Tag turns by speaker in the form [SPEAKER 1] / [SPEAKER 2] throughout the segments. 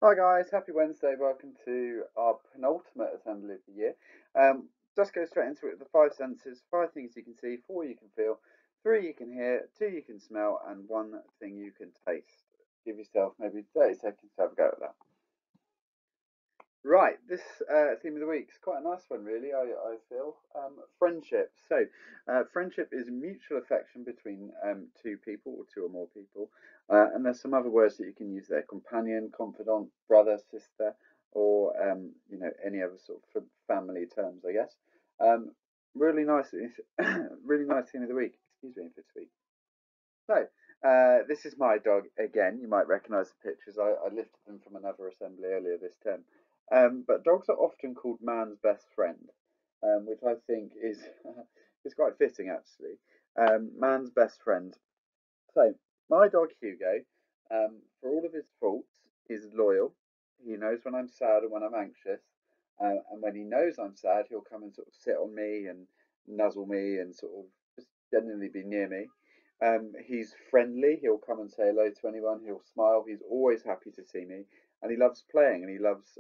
[SPEAKER 1] Hi guys, happy Wednesday. Welcome to our penultimate assembly of the year. Just go straight into it. The five senses, five things you can see, four you can feel, three you can hear, two you can smell, and one thing you can taste. Give yourself maybe 30 seconds to have a go at that. Right, this theme of the week is quite a nice one, really. I feel friendship. Friendship is mutual affection between two people or two or more people, and there's some other words that you can use there: companion, confidant, brother, sister, or any other sort of family terms, I guess. Um, really nice, really nice theme of the week. Excuse me for this week. This is my dog again. You might recognise the pictures. I lifted them from another assembly earlier this term. But dogs are often called man's best friend, which I think is is quite fitting actually. Man's best friend. So my dog Hugo, for all of his faults, is loyal. He knows when I'm sad and when I'm anxious, and when he knows I'm sad, he'll come and sort of sit on me and nuzzle me and sort of just genuinely be near me. He's friendly. He'll come and say hello to anyone. He'll smile. He's always happy to see me, and he loves playing. And he loves,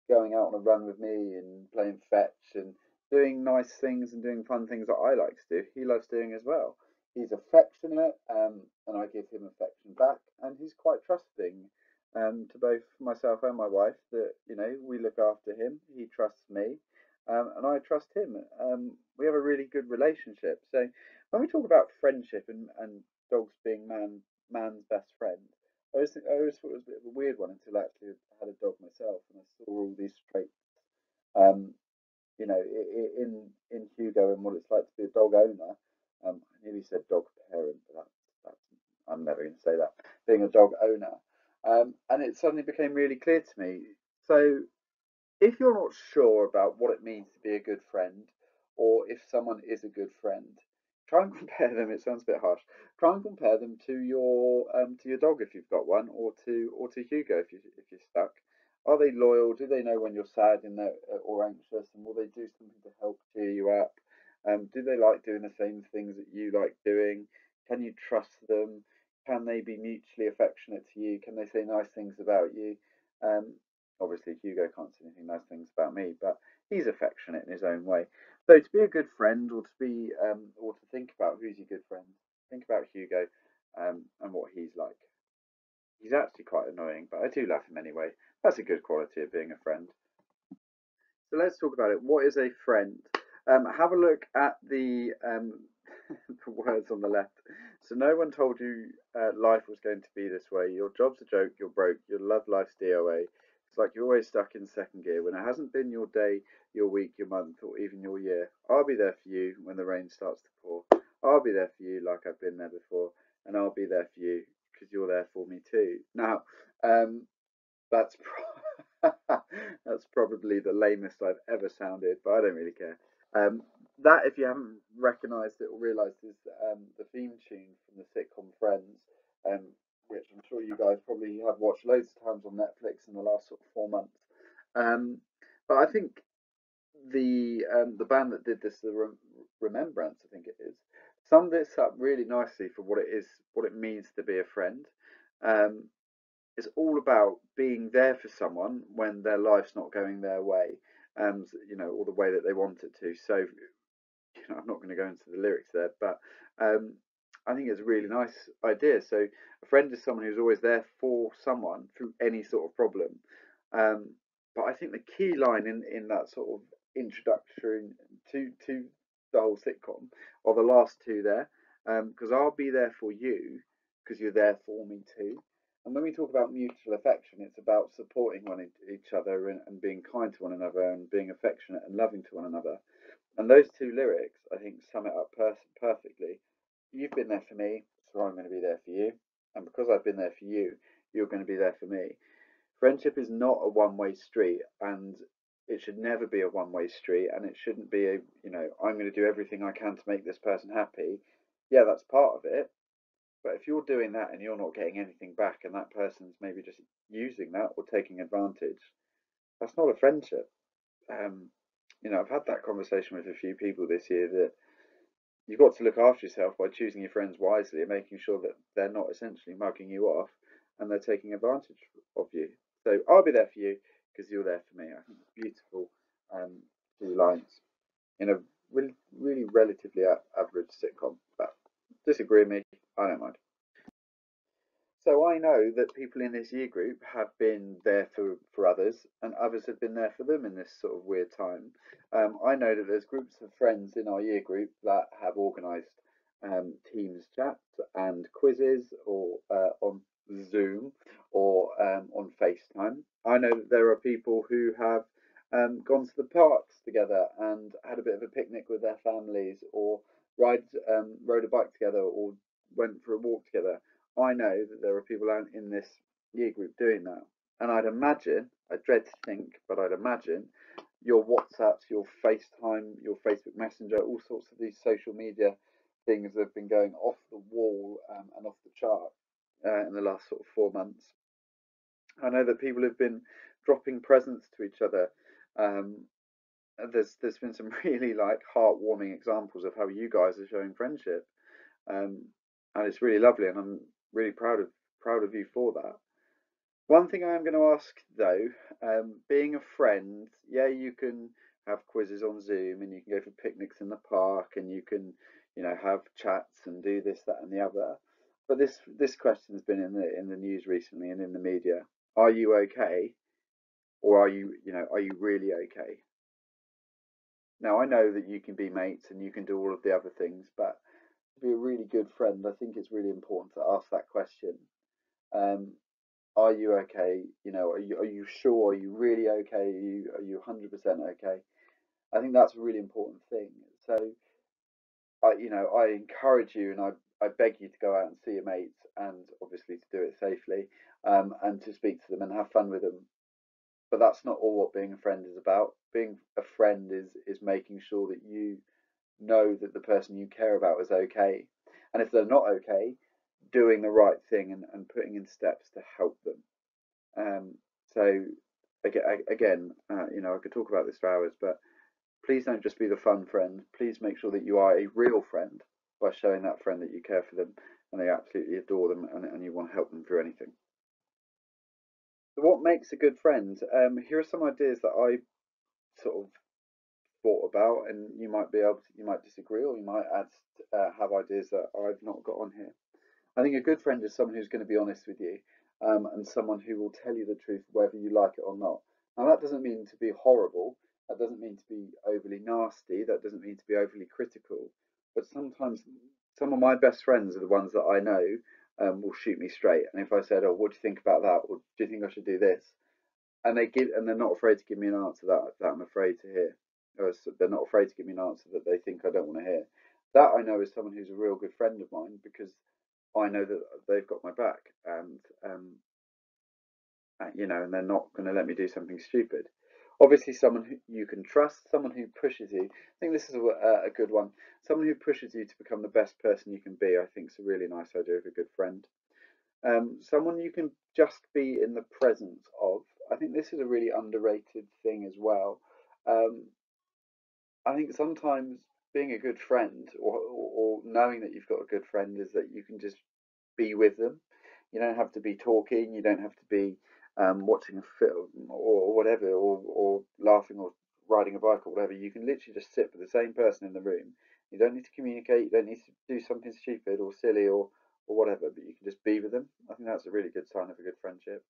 [SPEAKER 1] going out on a run with me and playing fetch and doing nice things and doing fun things that I like to do. He loves doing as well. He's affectionate, and I give him affection back, and he's quite trusting. To both myself and my wife, that we look after him. He trusts me, and I trust him. We have a really good relationship. So when we talk about friendship and dogs being man's best friend, I always thought it was a bit of a weird one until I actually had a dog myself and I saw all these traits. Um, in Hugo and what it's like to be a dog owner. I nearly said dog parent, but that's I'm never going to say that. Being a dog owner, and it suddenly became really clear to me. So if you're not sure about what it means to be a good friend, or if someone is a good friend, try and compare them. It sounds a bit harsh. Try and compare them to your dog if you've got one, or to Hugo if you're stuck. Are they loyal? Do they know when you're sad or anxious, and will they do something to help cheer you up? Do they like doing the same things that you like doing? Can you trust them? Can they be mutually affectionate to you? Can they say nice things about you? Um, Obviously, Hugo can't say anything nice things about me, but he's affectionate in his own way. So to be a good friend, or to think about who's your good friend, think about Hugo, and what he's like. He's actually quite annoying, but I do love him anyway. That's a good quality of being a friend. So let's talk about it. What is a friend? Have a look at the words on the left. So no one told you life was going to be this way. Your job's a joke. You're broke. Your love life's DOA. It's like you're always stuck in second gear when it hasn't been your day, your week, your month, or even your year. I'll be there for you when the rain starts to pour. I'll be there for you like I've been there before, and I'll be there for you because you're there for me too. Now, um, that's that's probably the lamest I've ever sounded, but I don't really care. That, if you haven't recognised it or realised, is the theme tune from the sitcom Friends, um, which I'm sure you guys probably have watched loads of times on Netflix in the last sort of 4 months. Um, but I think the band that did this, the Remembrance, I think it is, summed this up really nicely for what it is, what it means to be a friend. Um, it's all about being there for someone when their life's not going their way, or the way that they want it to. So, I'm not going to go into the lyrics there, but um, I think it's a really nice idea. So, a friend is someone who's always there for someone through any sort of problem. Um, but I think the key line in that sort of introduction to the whole sitcom are the last two there, because I'll be there for you because you're there for me too. And when we talk about mutual affection, it's about supporting each other and being kind to one another and being affectionate and loving to one another. And those two lyrics, I think, sum it up perfectly. You've been there for me, so I'm going to be there for you. And because I've been there for you, you're going to be there for me. Friendship is not a one-way street, and it should never be a one-way street. And it shouldn't be I'm going to do everything I can to make this person happy. Yeah, that's part of it. But if you're doing that and you're not getting anything back, and that person's maybe just using that or taking advantage, that's not a friendship. Um, I've had that conversation with a few people this year that you've got to look after yourself by choosing your friends wisely and making sure that they're not essentially mugging you off. and they're taking advantage of you. So I'll be there for you because you're there for me. I think it's beautiful, um, two lines in a really relatively average sitcom. But disagree with me, I don't mind. So I know that people in this year group have been there for others, and others have been there for them in this sort of weird time. I know that there's groups of friends in our year group that have organised Teams chats and quizzes, or on Zoom, or on FaceTime. I know that there are people who have gone to the parks together and had a bit of a picnic with their families, or rode a bike together, or went for a walk together. I know that there are people out in this year group doing that. And I'd imagine, I dread to think, but I'd imagine your WhatsApps, your FaceTime, your Facebook Messenger, all sorts of these social media things have been going off the wall, and off the chart in the last sort of 4 months. I know that people have been dropping presents to each other. Um, there's been some really like heartwarming examples of how you guys are showing friendship, um, and it's really lovely, and I'm really proud of you for that. One thing I am going to ask though, being a friend, yeah, you can have quizzes on Zoom, and you can go for picnics in the park, and you can, have chats and do this, that, and the other. But this question's been in the news recently and in the media. Are you okay, or are you really okay? Now I know that you can be mates and you can do all of the other things, but to be a really good friend, I think it's really important to ask that question. Um, are you okay? Are you sure? Are you really okay? Are you 100% okay? I think that's a really important thing. So I encourage you, and I beg you to go out and see your mates, and obviously to do it safely, and to speak to them and have fun with them. But that's not all what being a friend is about. Being a friend is making sure that you know that the person you care about is okay, and if they're not okay, doing the right thing, and putting in steps to help them. So again, I could talk about this for hours, but please don't just be the fun friend. Please make sure that you are a real friend by showing that friend that you care for them and they absolutely adore them, and you want to help them through anything. So what makes a good friend? Here are some ideas that I sort of thought about, and you might disagree, or you might have ideas that I've not got on here. I think a good friend is someone who's going to be honest with you, and someone who will tell you the truth whether you like it or not. Now, that doesn't mean to be horrible. That doesn't mean to be overly nasty. That doesn't mean to be overly critical. But sometimes some of my best friends are the ones that I know will shoot me straight. And if I said, "Oh, what do you think about that?" or "Do you think I should do this?" and they're not afraid to give me an answer that I'm afraid to hear, or they're not afraid to give me an answer that they think I don't want to hear. That I know is someone who's a real good friend of mine, because I know that they've got my back, and they're not going to let me do something stupid. Obviously, someone who you can trust, someone who pushes you. I think this is a good one. Someone who pushes you to become the best person you can be, I think, is a really nice idea of a good friend. Someone you can just be in the presence of. I think this is a really underrated thing as well. Um, I think sometimes being a good friend, or knowing that you've got a good friend, is that you can just be with them. You don't have to be talking. You don't have to be watching a film or whatever, or laughing or riding a bike or whatever. You can literally just sit with the same person in the room. You don't need to communicate. You don't need to do something stupid or silly, or whatever, but you can just be with them. I think that's a really good sign of a good friendship.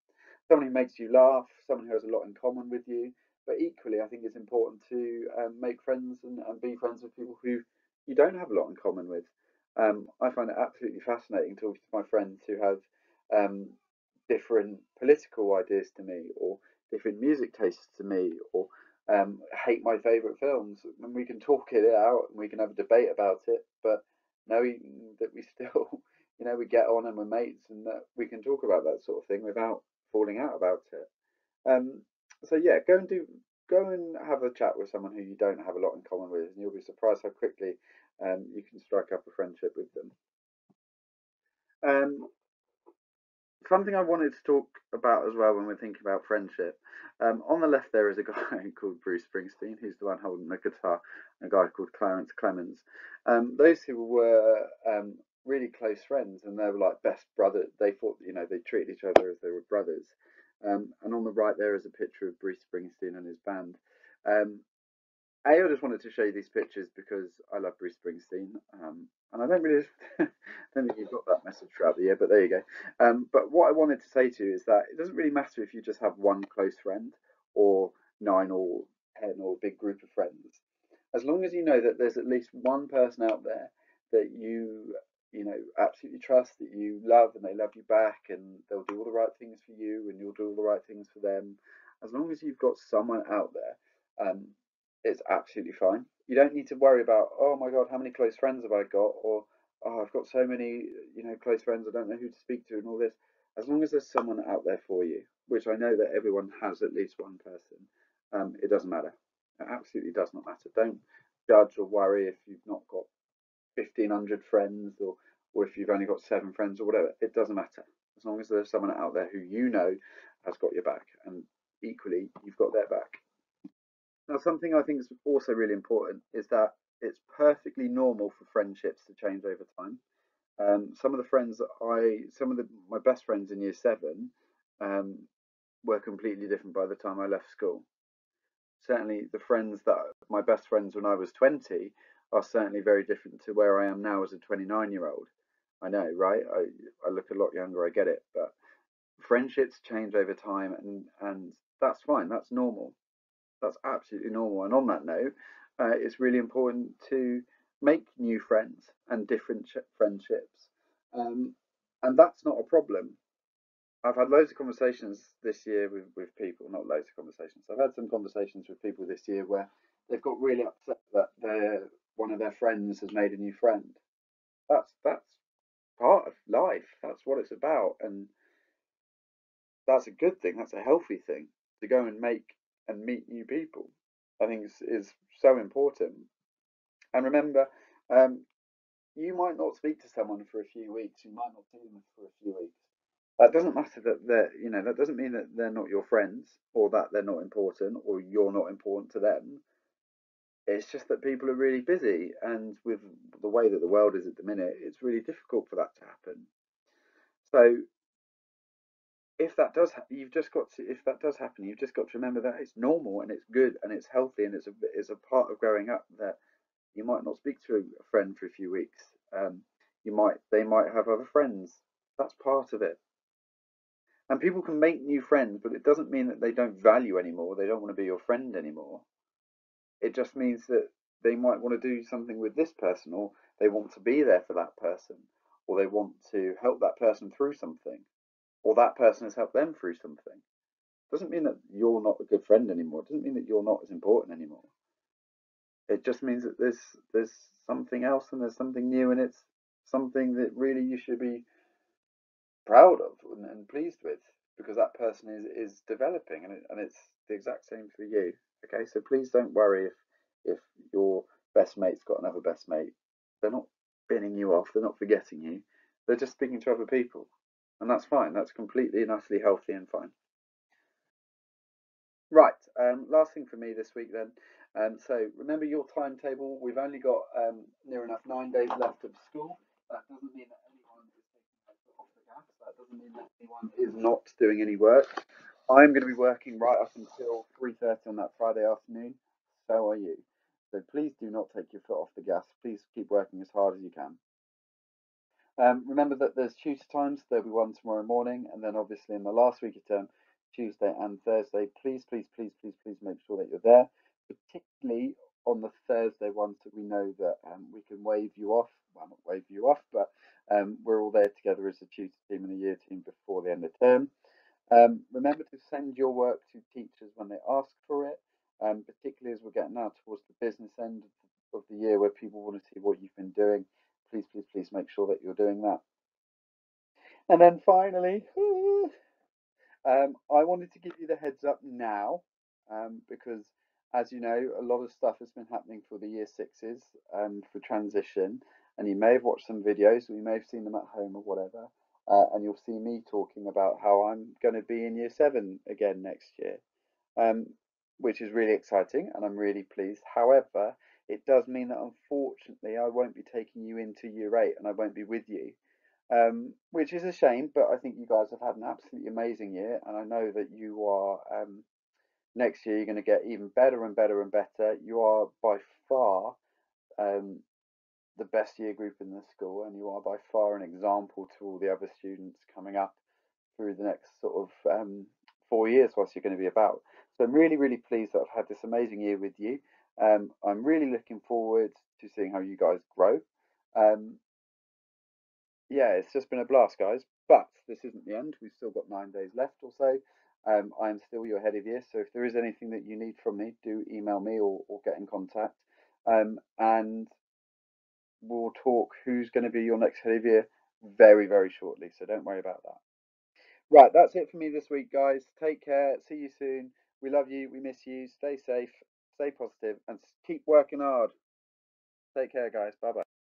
[SPEAKER 1] Someone who makes you laugh, someone who has a lot in common with you. But equally, I think it's important to make friends, and be friends with people who you don't have a lot in common with. I find it absolutely fascinating talking to my friends who have um, different political ideas to me, or different music tastes to me, or hate my favourite films. And we can talk it out, and we can have a debate about it, but knowing that we still, we get on and we're mates, and that we can talk about that sort of thing without falling out about it. Um, so yeah, go and have a chat with someone who you don't have a lot in common with, and you'll be surprised how quickly you can strike up a friendship with them. Um, Something I wanted to talk about as well when we're thinking about friendship. On the left there is a guy called Bruce Springsteen, who's the one holding the guitar, and a guy called Clarence Clemens. Those two were really close friends, and they were like best brother. They thought, you know, they treated each other as they were brothers. And on the right there is a picture of Bruce Springsteen and his band. Um, I just wanted to show you these pictures because I love Bruce Springsteen, and I don't really, don't think you've got that message throughout the year, but there you go. But what I wanted to say to you is that it doesn't really matter if you just have one close friend or 9 or 10 or a big group of friends, as long as you know that there's at least one person out there that you know absolutely trust, that you love, and they love you back, and they'll do all the right things for you, and you'll do all the right things for them. As long as you've got someone out there, it's absolutely fine. You don't need to worry about, oh my God, how many close friends have I got? Or, oh, I've got so many, you know, close friends, I don't know who to speak to and all this. As long as there's someone out there for you, which I know that everyone has at least one person, it doesn't matter. It absolutely does not matter. Don't judge or worry if you've not got 1,500 friends, or if you've only got 7 friends or whatever. It doesn't matter. As long as there's someone out there who you know has got your back, and equally, you've got their back. Now, something I think is also really important is that it's perfectly normal for friendships to change over time. Some of the friends that some of my best friends in year 7 um, were completely different by the time I left school. Certainly, the friends that my best friends when I was 20 are certainly very different to where I am now as a 29-year-old. I know, right? I look a lot younger, I get it, but friendships change over time, and that's fine. That's normal. That's absolutely normal. And on that note, it's really important to make new friends and different friendships. Um, and that's not a problem. I've had loads of conversations this year with people, not loads of conversations. I've had some conversations with people this year where they've got really upset that one of their friends has made a new friend. That's part of life. That's what it's about. And that's a good thing. That's a healthy thing to go and make and meet new people. I think is so important. And remember, um, you might not speak to someone for a few weeks. You might not see them for a few weeks. That doesn't matter that you know, that doesn't mean that they're not your friends or that they're not important or you're not important to them. It's just that people are really busy, and with the way that the world is at the minute, it's really difficult for that to happen. So if that does you've just got to if that does happen, you've just got to remember that it's normal and it's good and it's healthy, and it's a part of growing up that you might not speak to a friend for a few weeks. They might have other friends. That's part of it. And people can make new friends, but it doesn't mean that they don't value anymore. They don't want to be your friend anymore. It just means that they might want to do something with this person, or they want to be there for that person, or they want to help that person through something, or that person has helped them through something. Doesn't mean that you're not a good friend anymore. It doesn't mean that you're not as important anymore. It just means that there's something else, and there's something new, and it's something that really you should be proud of and pleased with, because that person is developing, and it's the exact same for you. Okay, so please don't worry if your best mate's got another best mate. They're not binning you off. They're not forgetting you. They're just speaking to other people, and that's fine. That's completely and utterly healthy and fine. Right. Last thing for me this week then. So remember your timetable. We've only got near enough 9 days left of school. That doesn't mean that anyone is taking their foot off the gas. That doesn't mean that anyone is not doing any work. I'm going to be working right up until 3:30 on that Friday afternoon. So are you. So please do not take your foot off the gas. Please keep working as hard as you can. Remember that there's tutor times. There'll be one tomorrow morning, and then obviously in the last week of term, Tuesday and Thursday. Please, please, please, please, please make sure that you're there, particularly on the Thursday ones that we know that we can wave you off. Well, not wave you off, but we're all there together as a tutor team and a year team before the end of term. Remember to send your work to teachers when they ask for it, particularly as we're getting now towards the business end of the year where people want to see what you've been doing. Please, please, please make sure that you're doing that. And then finally, I wanted to give you the heads up now, because as you know, a lot of stuff has been happening for the year 6s for transition, and you may have watched some videos, or you may have seen them at home or whatever, and you'll see me talking about how I'm going to be in year 7 again next year, um, which is really exciting, and I'm really pleased. However, it does mean that unfortunately I won't be taking you into year 8 and I won't be with you, which is a shame. But I think you guys have had an absolutely amazing year, and I know that you are. Next year, you're going to get even better and better and better. You are by far um, the best year group in the school, and you are by far an example to all the other students coming up through the next sort of 4 years whilst you're going to be about. So I'm really, really pleased that I've had this amazing year with you. I'm really looking forward to seeing how you guys grow. Um, yeah, it's just been a blast, guys. But this isn't the end. We've still got 9 days left or so. I'm still your head of year, so if there is anything that you need from me, do email me or get in contact. And we'll talk who's going to be your next head of year very, very shortly. So don't worry about that. Right, that's it for me this week, guys. Take care. See you soon. We love you. We miss you. Stay safe. Stay positive, and keep working hard. Take care, guys. Bye bye.